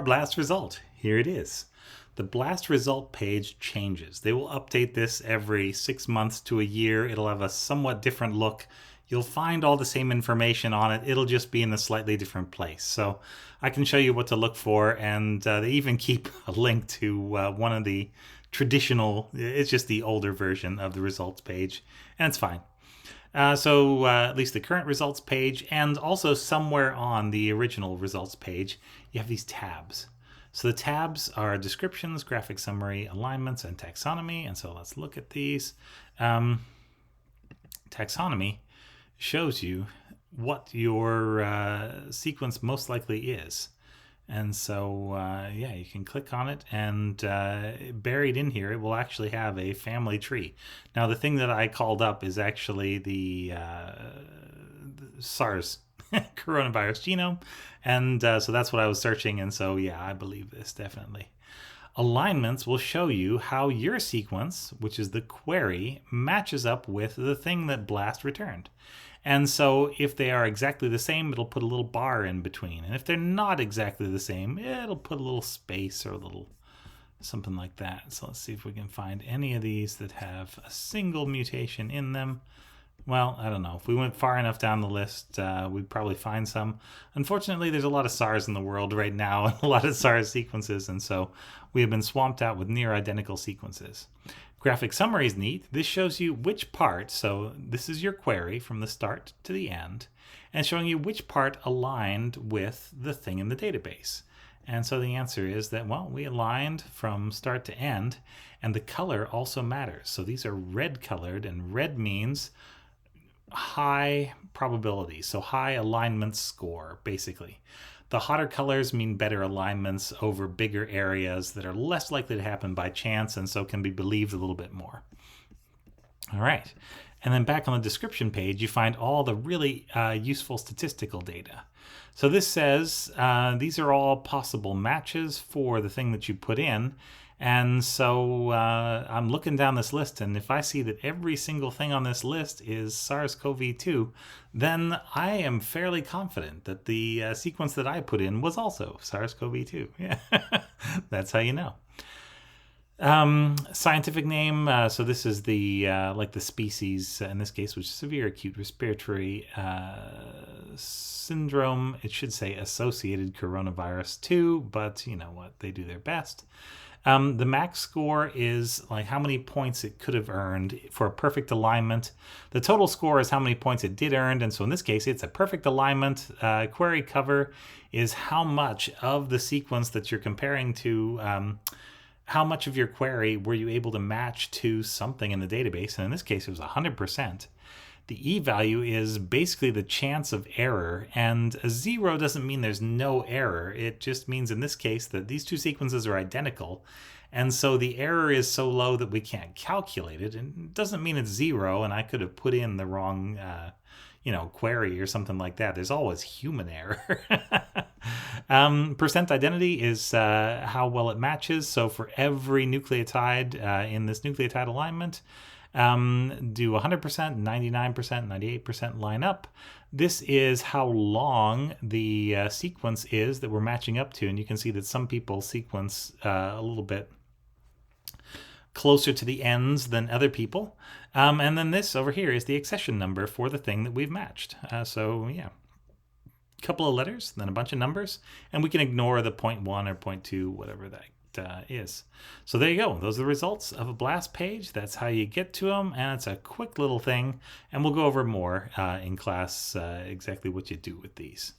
BLAST result. Here it is. The BLAST result page changes. They will update this every 6 months to a year. It'll have a somewhat different look. You'll find all the same information on it. It'll just be in a slightly different place. So I can show you what to look for, and they even keep a link to one of the traditional, it's just the older version of the results page, and it's fine. So at least the current results page, and also somewhere on the original results page, you have these tabs. So the tabs are descriptions, graphic summary, alignments, and taxonomy. And so let's look at these. Taxonomy shows you what your sequence most likely is. And so, yeah, you can click on it, and buried in here, it will actually have a family tree. Now, the thing that I called up is actually the SARS coronavirus genome. And so that's what I was searching. And so, yeah, I believe this definitely. Alignments will show you how your sequence, which is the query, matches up with the thing that BLAST returned. And so if they are exactly the same, it'll put a little bar in between. And if they're not exactly the same, it'll put a little space or a little something like that. So let's see if we can find any of these that have a single mutation in them. Well, I don't know. If we went far enough down the list, we'd probably find some. Unfortunately, there's a lot of SARS in the world right now, and a lot of SARS sequences, and so we have been swamped out with near identical sequences. Graphic summary is neat. This shows you which part, so this is your query from the start to the end, and showing you which part aligned with the thing in the database. And so the answer is that, well, we aligned from start to end, and the color also matters. So these are red colored, and red means high probability, so high alignment score, basically. The hotter colors mean better alignments over bigger areas that are less likely to happen by chance, and so can be believed a little bit more. All right. And then back on the description page, you find all the really useful statistical data. So this says these are all possible matches for the thing that you put in. And so I'm looking down this list, and if I see that every single thing on this list is SARS-CoV-2, then I am fairly confident that the sequence that I put in was also SARS-CoV-2. Yeah, that's how you know. Scientific name, so this is the like the species in this case, which is severe acute respiratory syndrome. It should say associated coronavirus 2, but you know what, they do their best. The max score is like how many points it could have earned for a perfect alignment. The total score is how many points it did earn, and so in this case it's a perfect alignment. Query cover is how much of the sequence that you're comparing to, how much of your query were you able to match to something in the database, and in this case it was 100%. The e-value is basically the chance of error, and a 0 doesn't mean there's no error. It just means in this case that these two sequences are identical, and so the error is so low that we can't calculate it. And it doesn't mean it's 0, and I could have put in the wrong query or something like that. There's always human error. Percent identity is how well it matches. So for every nucleotide in this nucleotide alignment, do 100%, 99%, 98% line up. This is how long the sequence is that we're matching up to, and you can see that some people sequence a little bit closer to the ends than other people. And then this over here is the accession number for the thing that we've matched. So yeah, a couple of letters, then a bunch of numbers, and we can ignore the 0.1 or 0.2, whatever that is. So there you go. Those are the results of a BLAST page. That's how you get to them, and it's a quick little thing, and we'll go over more in class exactly what you do with these.